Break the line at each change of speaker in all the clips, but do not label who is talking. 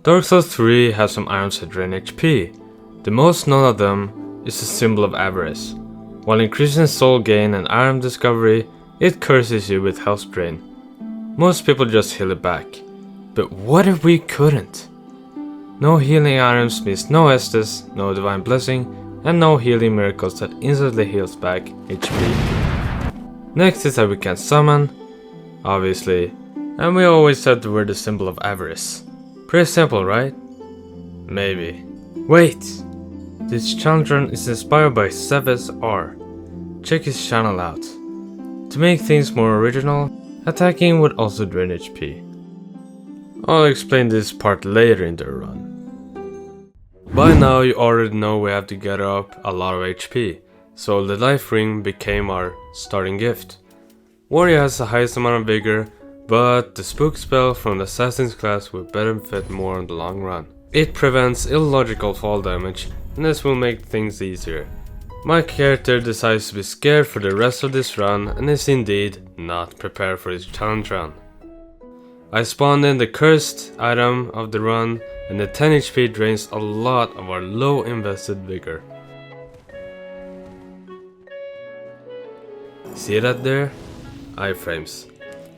Dark Souls 3 has some items that drain HP. The most known of them is the symbol of avarice. While increasing soul gain and item discovery, it curses you with health drain. Most people just heal it back. But what if we couldn't? No healing items means no ESTUS, no divine blessing, and no healing miracles that instantly heals back HP. Next is that we can summon, obviously, and we always said the word the symbol of avarice. Pretty simple, right? Maybe. Wait! This challenge run is inspired by Seves R. Check his channel out. To make things more original, attacking would also drain HP. I'll explain this part later in the run. By now you already know we have to gather up a lot of HP, so the life ring became our starting gift. Warrior has the highest amount of vigor, but the spook spell from the assassin's class will benefit more in the long run. It prevents illogical fall damage, and this will make things easier. My character decides to be scared for the rest of this run and is indeed not prepared for this challenge run. I spawned in the cursed item of the run, and the 10 HP drains a lot of our low invested vigor. See that there? Iframes.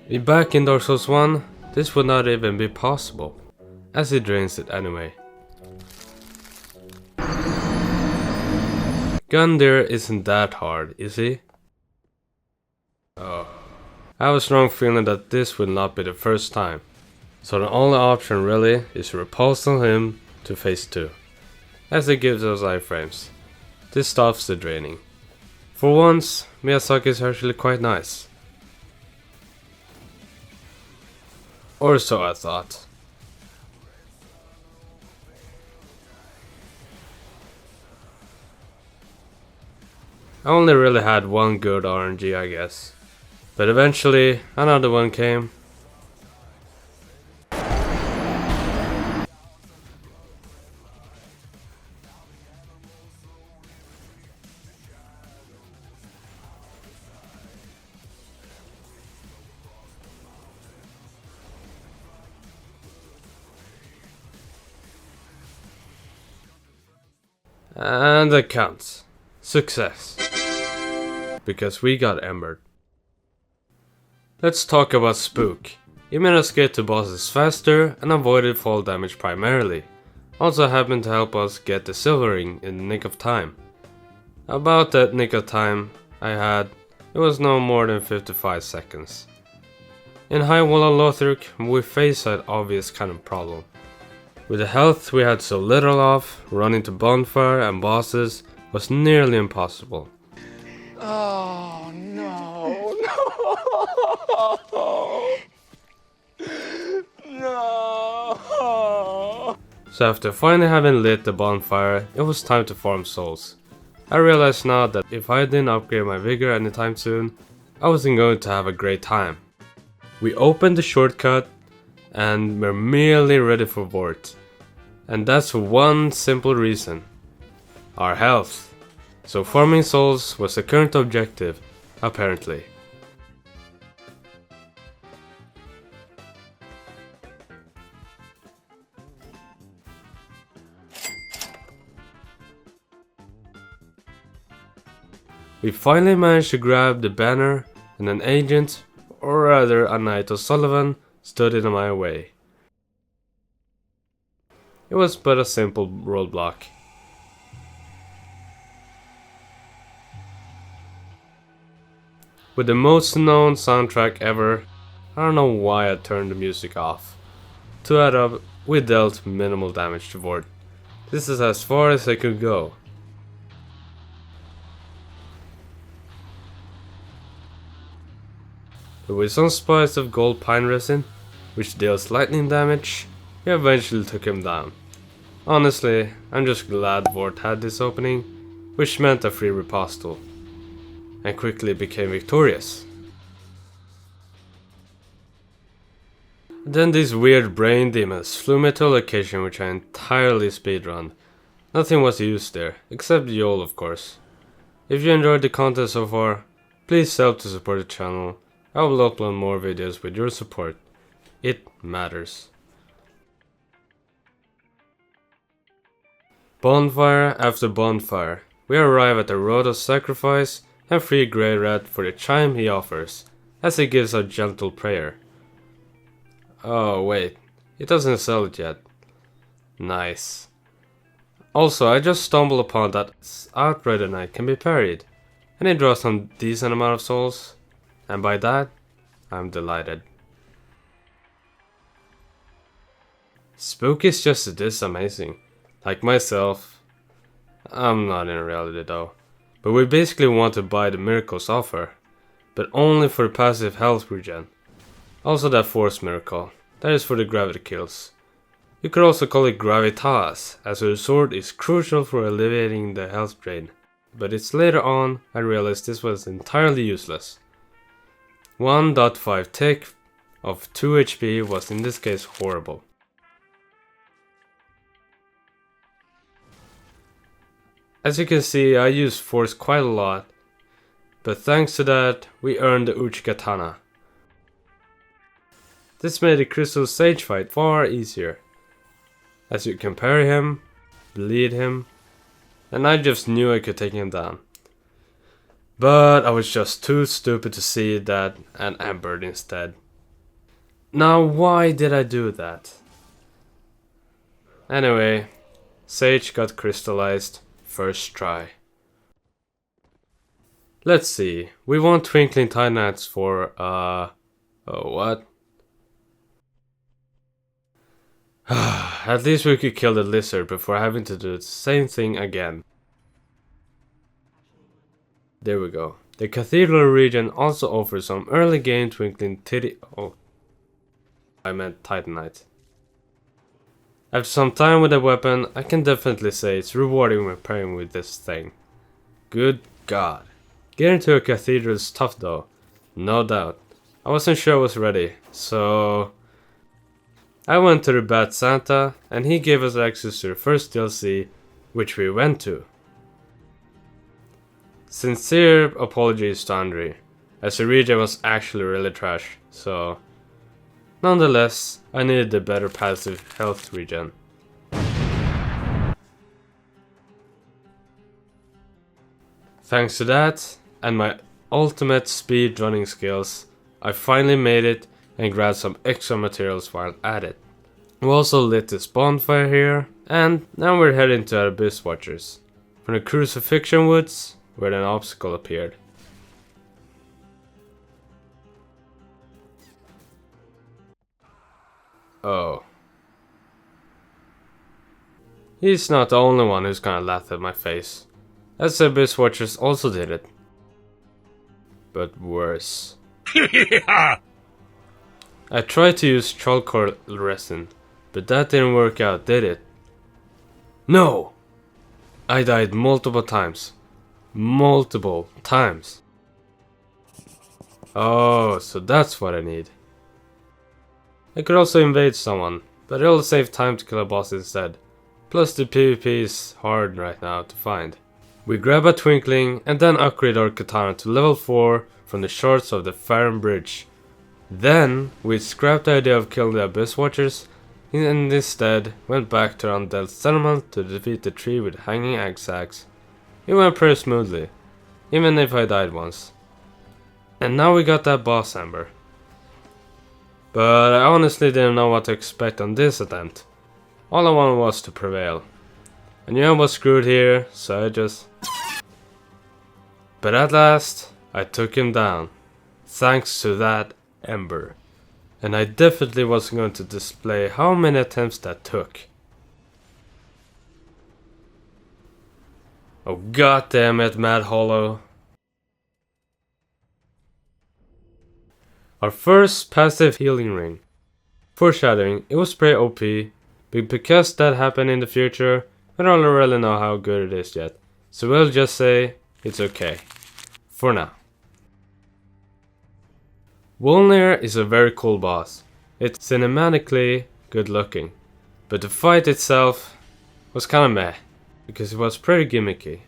If back in Dark Souls 1, this would not even be possible, as it drains it anyway. Gundyr isn't that hard, is he? Oh. I have a strong feeling that this will not be the first time, so the only option really is to repulse him to phase 2, as it gives us iframes. This stops the draining. For once, Miyazaki is actually quite nice. Or so I thought. I only really had one good RNG, I guess. But eventually, another one came. And that counts. Success. Because we got embered. Let's talk about Spook. It made us get to bosses faster and avoided fall damage primarily. Also happened to help us get the silver ring in the nick of time. About that nick of time I had, it was no more than 55 seconds. In High Wall of Lothric, we faced that obvious kind of problem. With the health we had so little of, running to bonfire and bosses was nearly impossible.
Oh no, no, no.
So after finally having lit the bonfire, it was time to farm souls. I realized now that if I didn't upgrade my vigor anytime soon, I wasn't going to have a great time. We opened the shortcut and we're merely ready for Vort. And that's for one simple reason. Our health. So farming souls was the current objective, apparently. We finally managed to grab the banner, and an agent, or rather a Knight of Sullivan, stood in my way. It was but a simple roadblock. With the most known soundtrack ever, I don't know why I turned the music off. To add up, we dealt minimal damage to Vort. This is as far as I could go. But with some spice of gold pine resin, which deals lightning damage, we eventually took him down. Honestly, I'm just glad Vort had this opening, which meant a free riposte, and quickly became victorious. Then these weird brain demons flew me to a location which I entirely speedrun. Nothing was used there, except Yol of course. If you enjoyed the content so far, please help to support the channel. I will upload more videos with your support. It matters. Bonfire after bonfire, we arrive at the road of sacrifice and free Grey Rat for the chime he offers, as he gives a gentle prayer. Oh wait, he doesn't sell it yet. Nice. Also, I just stumbled upon that Outrider Knight can be parried, and he draws some decent amount of souls, and by that, I'm delighted. Spook is just this amazing. Like myself, I'm not in reality though, but we basically want to buy the Miracle's offer, but only for the passive health regen. Also that Force Miracle, that is for the gravity kills. You could also call it Gravitas, as her sword is crucial for alleviating the health drain, but it's later on I realized this was entirely useless. 1.5 tick of 2 HP was in this case horrible. As you can see, I use force quite a lot, but thanks to that we earned the Uchikatana. This made the Crystal Sage fight far easier, as you can parry him, bleed him, and I just knew I could take him down. But I was just too stupid to see that and ambered instead. Now why did I do that? Anyway, Sage got crystallized first try. Let's see, we want Twinkling Titanite for oh what? At least we could kill the lizard before having to do the same thing again. There we go. The Cathedral region also offers some early game Twinkling Titanite. After some time with the weapon, I can definitely say it's rewarding when pairing with this thing. Good God. Getting to a cathedral is tough though, no doubt. I wasn't sure I was ready, so I went to the Bat Santa and he gave us access to the first DLC, which we went to. Sincere apologies to Andre, as the region was actually really trash, so nonetheless, I needed the better passive health regen. Thanks to that, and my ultimate speed running skills, I finally made it and grabbed some extra materials while at it. We also lit this bonfire here, and now we're heading to our Abyss Watchers, from the Crucifixion Woods, where an obstacle appeared. Oh. He's not the only one who's gonna laugh at my face, as the Abyss Watchers also did it. But worse. I tried to use Trollcore resin, but that didn't work out, did it? No! I died multiple times. Multiple times. Oh, so that's what I need. I could also invade someone, but it'll save time to kill a boss instead. Plus the PvP is hard right now to find. We grab a Twinkling and then upgrade our katana to level 4 from the shards of the Farron Bridge. Then we scrapped the idea of killing the Abyss Watchers and instead went back to our undead settlement to defeat the tree with hanging axe axe. It went pretty smoothly, even if I died once. And now we got that boss Amber. But I honestly didn't know what to expect on this attempt. All I wanted was to prevail. I knew I was screwed here, so I just... But at last, I took him down, thanks to that Ember. And I definitely wasn't going to display how many attempts that took. Oh god damn it, Mad Hollow. Our first passive healing ring. Foreshadowing, it was pretty OP, but because that happened in the future, I don't really know how good it is yet, so we'll just say it's okay. For now. Wolnir is a very cool boss. It's cinematically good looking, but the fight itself was kinda meh, because it was pretty gimmicky.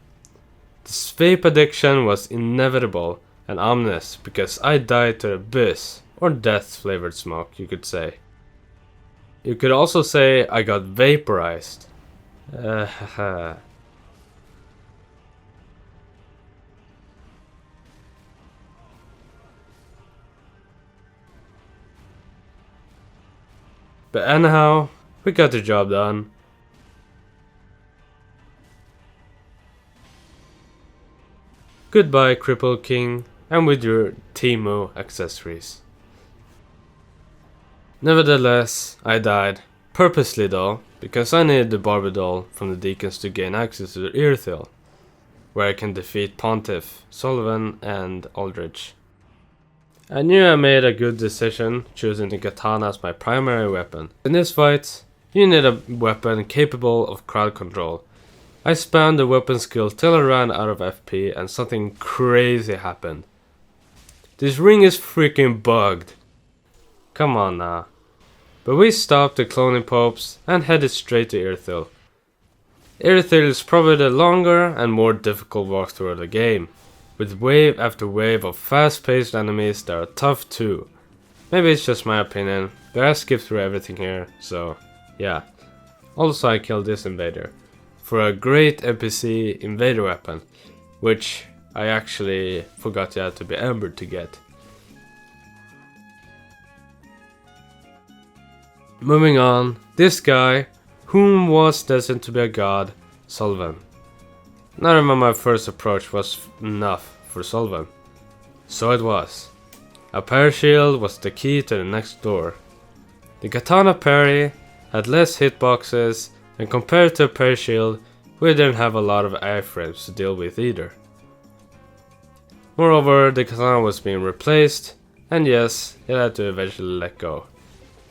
The Svape addiction was inevitable and ominous because I died to the abyss, or death flavored smoke you could say. You could also say I got vaporized. Haha. But anyhow, we got the job done. Goodbye, Cripple King, and with your Teemo accessories. Nevertheless, I died. Purposely though, because I needed the Barbie doll from the Deacons to gain access to the Earthil, where I can defeat Pontiff, Sullivan, and Aldrich. I knew I made a good decision choosing the katana as my primary weapon. In this fight, you need a weapon capable of crowd control. I spammed the weapon skill till I ran out of FP and something crazy happened. This ring is freaking bugged. Come on now. But we stopped the cloning popes and headed straight to Earthil. Earthil is probably the longer and more difficult walkthrough of the game, with wave after wave of fast-paced enemies that are tough too. Maybe it's just my opinion, but I skipped through everything here, so yeah. Also I killed this invader for a great NPC invader weapon, which I actually forgot you had to be Embered to get. Moving on, this guy, whom was destined to be a god, Sullivan. Now remember my first approach was enough for Sullivan. So it was. A parashield was the key to the next door. The katana parry had less hitboxes, and compared to a parashield, we didn't have a lot of iframes to deal with either. Moreover, the katana was being replaced, and yes, it had to eventually let go.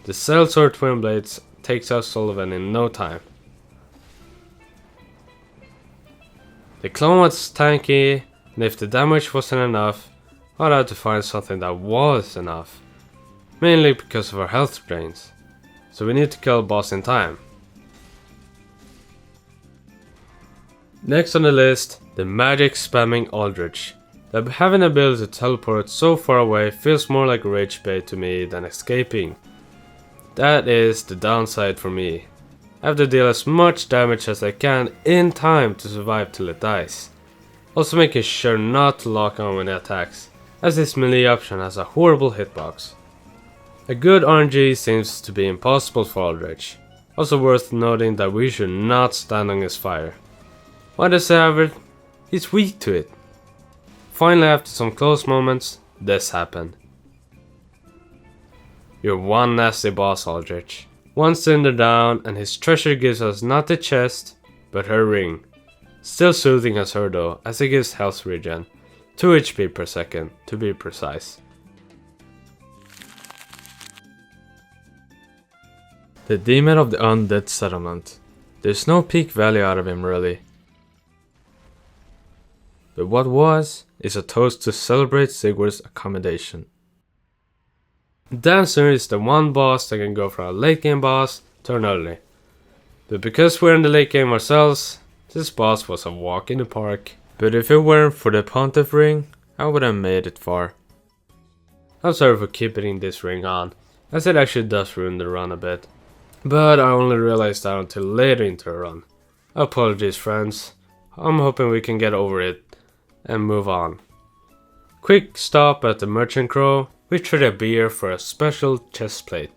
The Sellsword Twin Blades takes out Sullivan in no time. The clone was tanky, and if the damage wasn't enough, I'd have to find something that was enough. Mainly because of our health drains. So we need to kill the boss in time. Next on the list, the magic spamming Aldrich. That having the ability to teleport so far away feels more like rage bait to me than escaping. That is the downside for me. I have to deal as much damage as I can in time to survive till it dies. Also making sure not to lock on when it attacks, as this melee option has a horrible hitbox. A good RNG seems to be impossible for Aldrich. Also worth noting that we should not stand on his fire. Why does he have it? He's weak to it. Finally, after some close moments, this happened. You're one nasty boss, Aldrich. One cylinder down, and his treasure gives us not the chest, but her ring. Still soothing as her though, as it gives health regen. 2 HP per second, to be precise. The Demon of the Undead Settlement. There's no peak value out of him really. But what was, is a toast to celebrate Sigurd's accommodation. Dancer is the one boss that can go from a late game boss to an early. But because we're in the late game ourselves, this boss was a walk in the park. But if it weren't for the Pontiff ring, I would have made it far. I'm sorry for keeping this ring on, as it actually does ruin the run a bit. But I only realized that until later into the run. Apologies friends, I'm hoping we can get over it and move on. Quick stop at the Merchant Crow. We traded a beer for a special chest plate.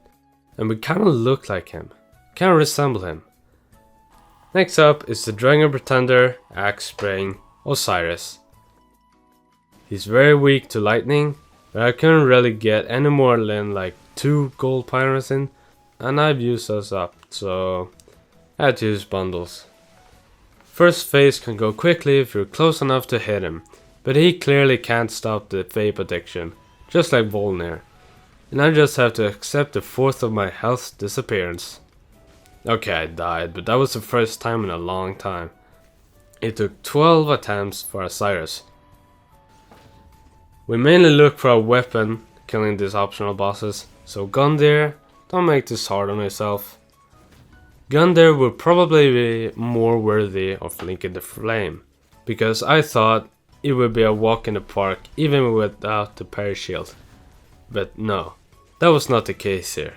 And we kinda look like him. Kinda resemble him. Next up is the Dragon Pretender, Axe Spring, Osiris. He's very weak to lightning, but I couldn't really get any more than like 2 gold pyros in, and I've used those up, so I had to use bundles. First phase can go quickly if you're close enough to hit him, but he clearly can't stop the vape addiction, just like Volnir. And I just have to accept a fourth of my health disappearance. Okay, I died, but that was the first time in a long time. It took 12 attempts for Osiris. We mainly look for a weapon killing these optional bosses, so Gundyr, don't make this hard on yourself. Gundyr would probably be more worthy of linking the flame, because I thought it would be a walk in the park even without the parry shield. But no, that was not the case here.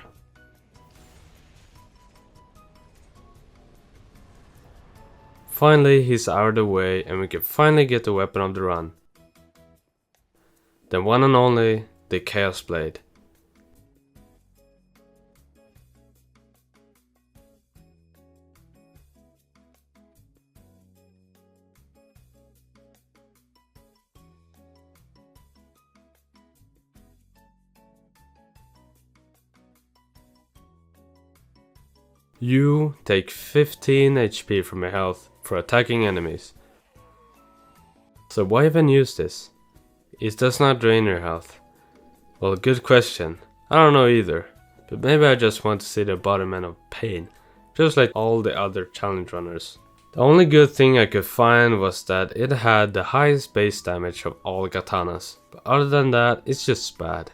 Finally, he's out of the way and we can finally get the weapon of the run. The one and only, the Chaos Blade. You take 15 HP from your health for attacking enemies. So why even use this? It does not drain your health. Well, good question. I don't know either. But maybe I just want to see the bottom end of pain. Just like all the other challenge runners. The only good thing I could find was that it had the highest base damage of all katanas. But other than that, it's just bad.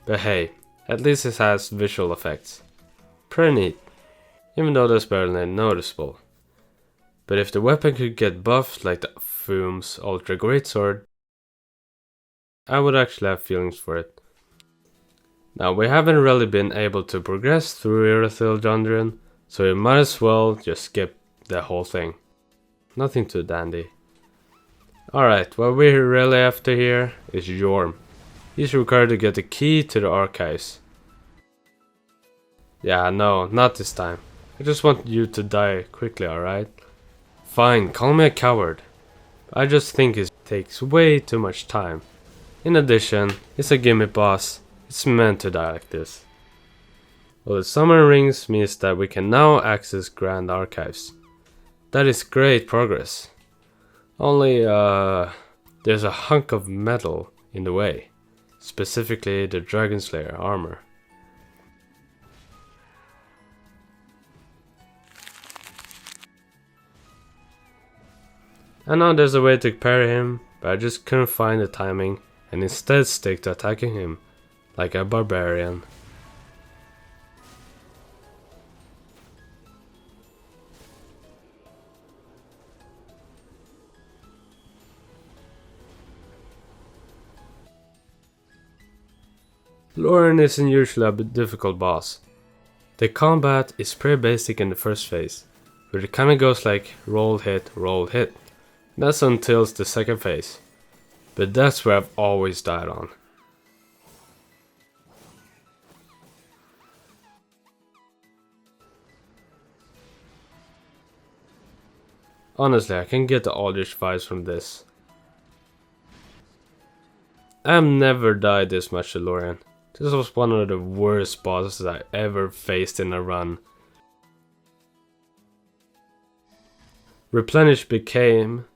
But hey, at least it has visual effects. Pretty neat. Even though that's barely noticeable. But if the weapon could get buffed like the Fume's Ultra Greatsword, I would actually have feelings for it. Now we haven't really been able to progress through Irithyll Dungeon, so we might as well just skip the whole thing. Nothing too dandy. Alright, what we're really after here is Jorm. He's required to get the key to the archives. Yeah, no, not this time. I just want you to die quickly, alright? Fine, call me a coward. I just think it takes way too much time. In addition, it's a gimmick boss. It's meant to die like this. Well, the summon rings means that we can now access Grand Archives. That is great progress. Only, there's a hunk of metal in the way. Specifically the Dragon Slayer armor. I know there's a way to parry him, but I just couldn't find the timing and instead stick to attacking him like a barbarian. Lorien isn't usually a difficult boss. The combat is pretty basic in the first phase, where it kinda goes like roll hit, roll hit. That's until the second phase, but that's where I've always died on. Honestly, I can get the Aldrich vibes from this. I've never died this much to Lorien. This was one of the worst bosses I ever faced in a run. Replenish became,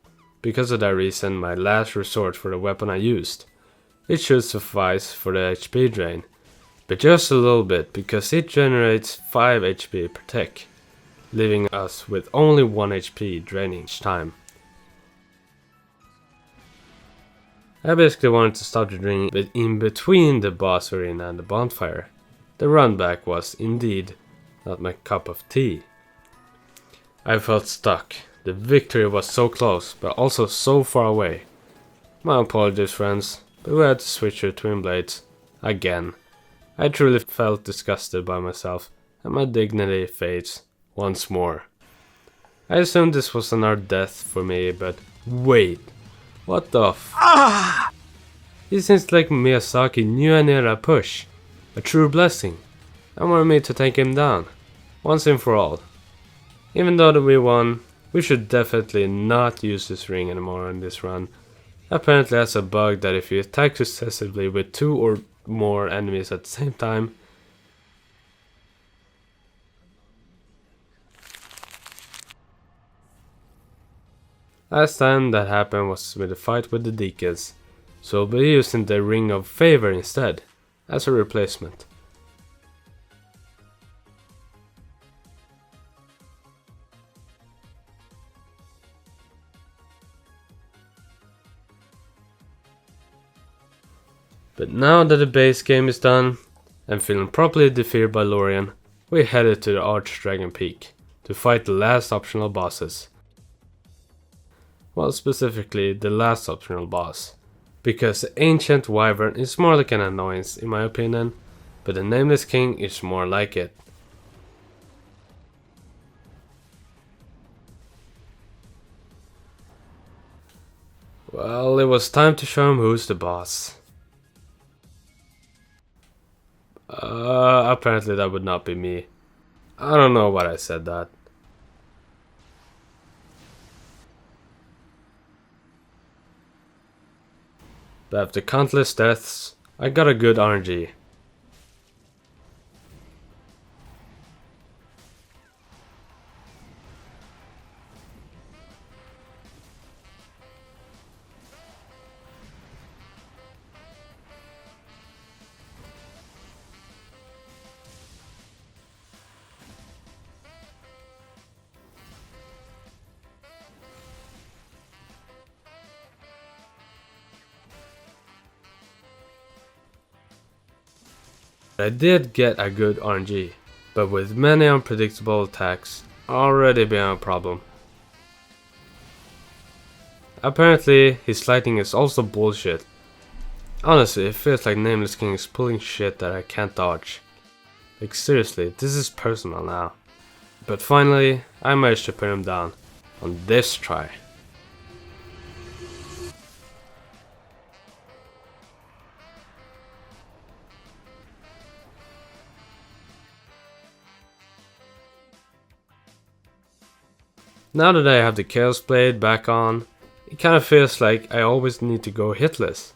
because of that reason, my last resort for the weapon I used. It should suffice for the HP drain, but just a little bit because it generates 5 HP per tick, leaving us with only 1 HP draining each time. I basically wanted to stop the draining but in between the boss arena and the bonfire. The run back was indeed not my cup of tea. I felt stuck. The victory was so close, but also so far away. My apologies, friends, but we had to switch to twin blades. Again. I truly felt disgusted by myself, and my dignity fades once more. I assumed this was another death for me, but wait. What the f- It seems like Miyazaki knew I needed a push. A true blessing. And wanted me to take him down. Once and for all. Even though that we won, we should definitely not use this ring anymore in this run. Apparently has a bug that if you attack successively with 2 or more enemies at the same time, last time that happened was with the fight with the deacons, so we'll be using the Ring of Favor instead, as a replacement. But now that the base game is done, and feeling properly defeated by Lorien, we headed to the Archdragon Peak, to fight the last optional bosses. Well, specifically the last optional boss, because the Ancient Wyvern is more like an annoyance in my opinion, but the Nameless King is more like it. Well, it was time to show him who's the boss. Apparently that would not be me. I don't know why I said that. But after countless deaths, I got a good RNG. I did get a good RNG, but with many unpredictable attacks already being a problem. Apparently, his lightning is also bullshit. Honestly, it feels like Nameless King is pulling shit that I can't dodge. Like seriously, this is personal now. But finally, I managed to put him down on this try. Now that I have the Chaos Blade back on, it kinda feels like I always need to go hitless.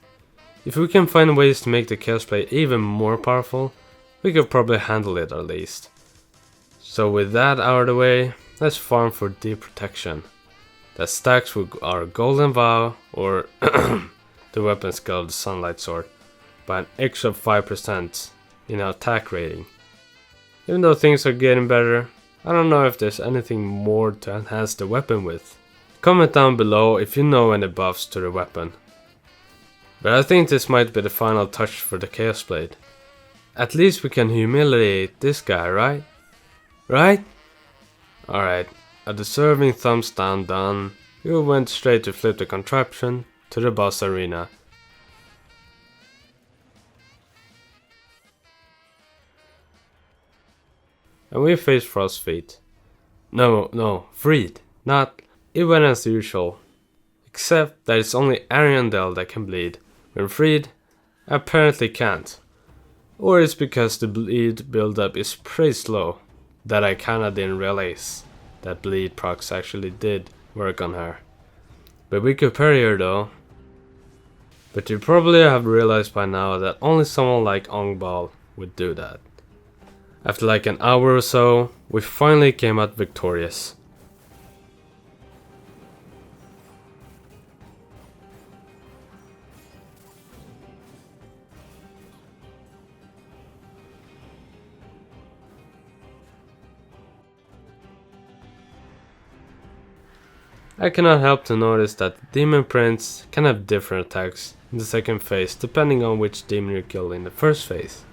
If we can find ways to make the Chaos Blade even more powerful, we could probably handle it at least. So with that out of the way, let's farm for deep protection. That stacks with our Golden Vow or the weapon skill of the Sunlight Sword by an extra 5% in our attack rating. Even though things are getting better, I don't know if there's anything more to enhance the weapon with. Comment down below if you know any buffs to the weapon. But I think this might be the final touch for the Chaos Blade. At least we can humiliate this guy, right? Right? Alright, a deserving thumbs down done, we went straight to flip the contraption to the boss arena. And we faced Frostfeet. No, Freed. Not. It went as usual. Except that it's only Ariandel that can bleed. When Freed, apparently can't. Or it's because the bleed buildup is pretty slow. That I kinda didn't realize that bleed procs actually did work on her. But we could parry her though. But you probably have realized by now that only someone like Ongbal would do that. After like an hour or so, we finally came out victorious. I cannot help to notice that the demon prince can have different attacks in the second phase depending on which demon you kill in the first phase.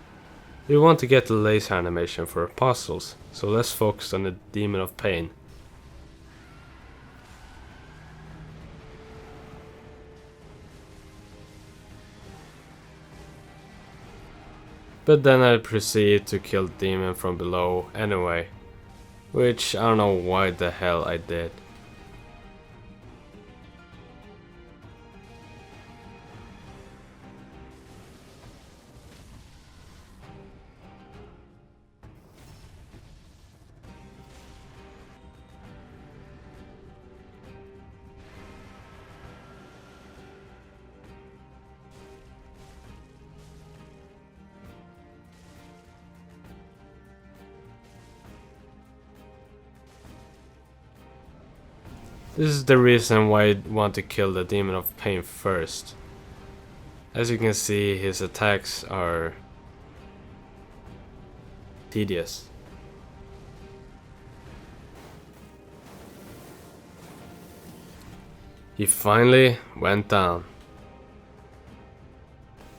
We want to get the laser animation for apostles, so let's focus on the demon of pain. But then I proceed to kill the demon from below anyway, which I don't know why the hell I did. This is the reason why I want to kill the demon of pain first. As you can see, his attacks are tedious. He finally went down.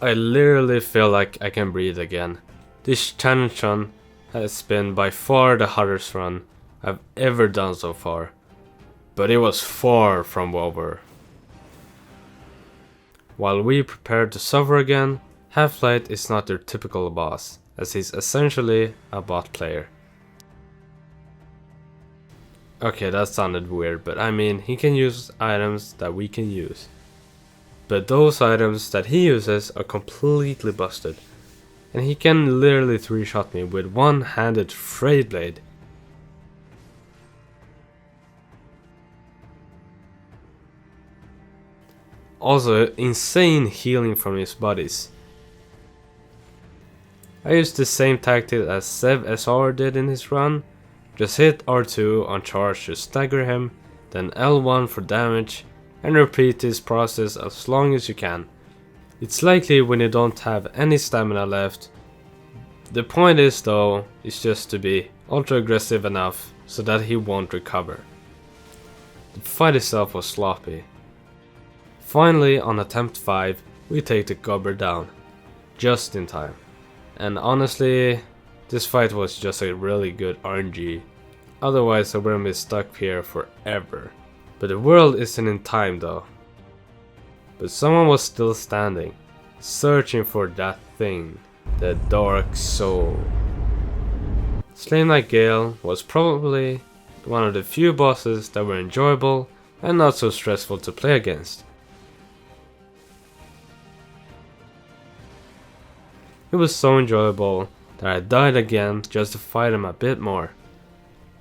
I literally feel like I can breathe again. This challenge run has been by far the hardest run I've ever done so far. But it was far from over. While we prepare to suffer again, Half-Light is not their typical boss, as he's essentially a bot player. Okay, that sounded weird, but I mean, he can use items that we can use. but those items that he uses are completely busted, and he can literally 3-shot me with one-handed freight blade. Also, insane healing from his buddies. I used the same tactic as Sev SR did in his run. Just hit R2 on charge to stagger him, then L1 for damage, and repeat this process as long as you can. It's likely when you don't have any stamina left. The point is though, is just to be ultra aggressive enough so that he won't recover. The fight itself was sloppy. Finally, on attempt 5, we take the gobber down, just in time. And honestly, this fight was just a really good RNG, otherwise I wouldn't be stuck here forever. But the world isn't in time though. But someone was still standing, searching for that thing, the dark soul. Slave Knight Gale was probably one of the few bosses that were enjoyable and not so stressful to play against. It was so enjoyable that I died again just to fight him a bit more.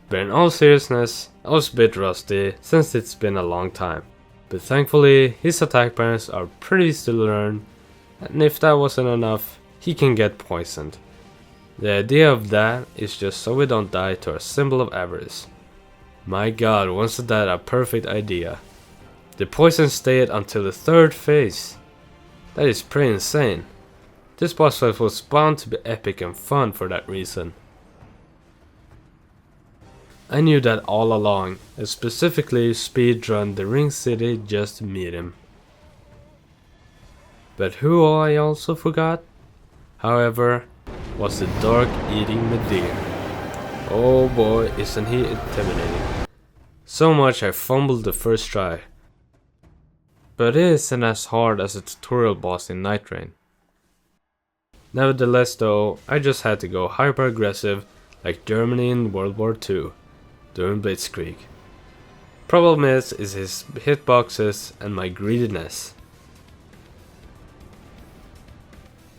But in all seriousness, I was a bit rusty since it's been a long time. But thankfully, his attack patterns are pretty easy to learn, and if that wasn't enough, he can get poisoned. The idea of that is just so we don't die to our symbol of avarice. My god, wasn't that a perfect idea. The poison stayed until the 3rd phase. That is pretty insane. This boss fight was bound to be epic and fun for that reason. I knew that all along, and specifically speedrun the Ring City just to meet him. But who I also forgot, however, was the Dark Eating Medir. Oh boy, isn't he intimidating. So much I fumbled the first try. But it isn't as hard as a tutorial boss in Night Rain. Nevertheless though, I just had to go hyper aggressive like Germany in World War II during Blitzkrieg. Problem is his hitboxes and my greediness.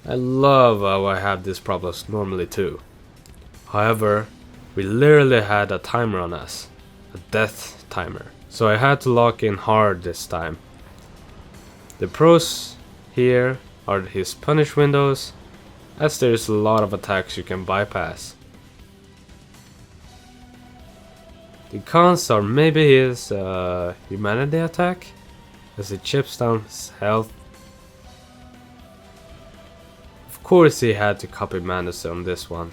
I love how I have these problems normally too. However, we literally had a timer on us, a death timer, so I had to lock in hard this time. The pros here are his punish windows, as there's a lot of attacks you can bypass. The cons are maybe his humanity attack, as it chips down his health. Of course he had to copy Manus on this one,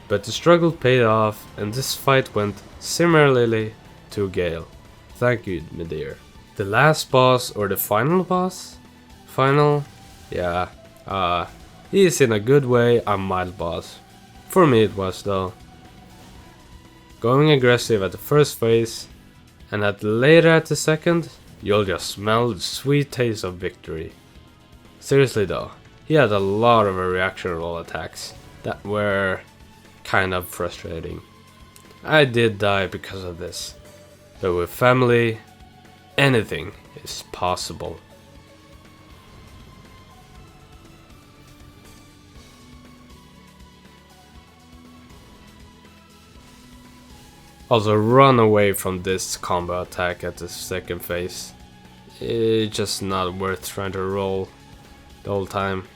but the struggle paid off and this fight went similarly to Gale. Thank you, Medir. The last boss, or the final boss? Final? Yeah, he is in a good way a mild boss. For me it was though. Going aggressive at the first phase, and later at the second, you'll just smell the sweet taste of victory. Seriously though, he had a lot of reaction roll attacks that were kind of frustrating. I did die because of this, but with family, anything is possible. Also, run away from this combo attack at the second phase. It's just not worth trying to roll the whole time.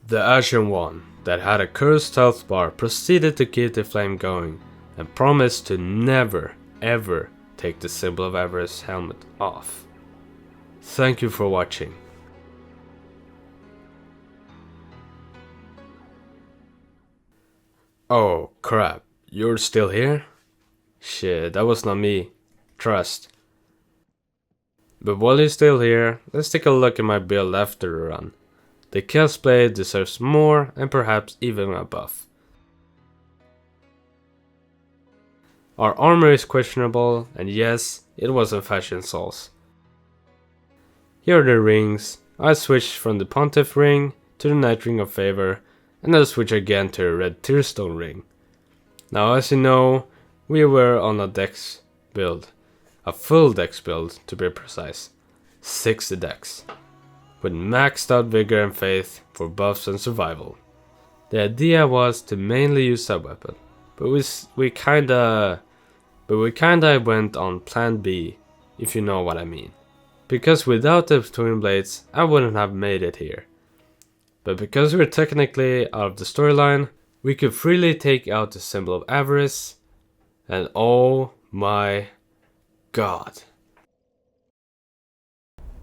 The Ashen One, that had a cursed health bar, proceeded to keep the flame going, and promised to never, ever take the symbol of avarice helmet off. Thank you for watching. Oh crap, you're still here? Shit, that was not me. Trust. But while you're still here, let's take a look at my build after the run. The Chaos Blade deserves more and perhaps even a buff. Our armor is questionable, and yes, it wasn't fashion sauce. Here are the rings. I switched from the Pontiff ring to the Knight ring of favor, and I'll switch again to the red Tearstone ring. Now as you know, we were on a dex build. A full dex build to be precise. 60 dex. With maxed out vigor and faith for buffs and survival. The idea was to mainly use sub-weapon, but we kinda went on plan B, if you know what I mean. Because without the twin blades, I wouldn't have made it here. But because we're technically out of the storyline, we could freely take out the symbol of avarice, and oh my god.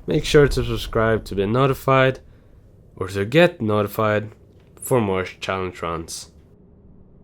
Make sure to subscribe to be notified, or to get notified for more challenge runs.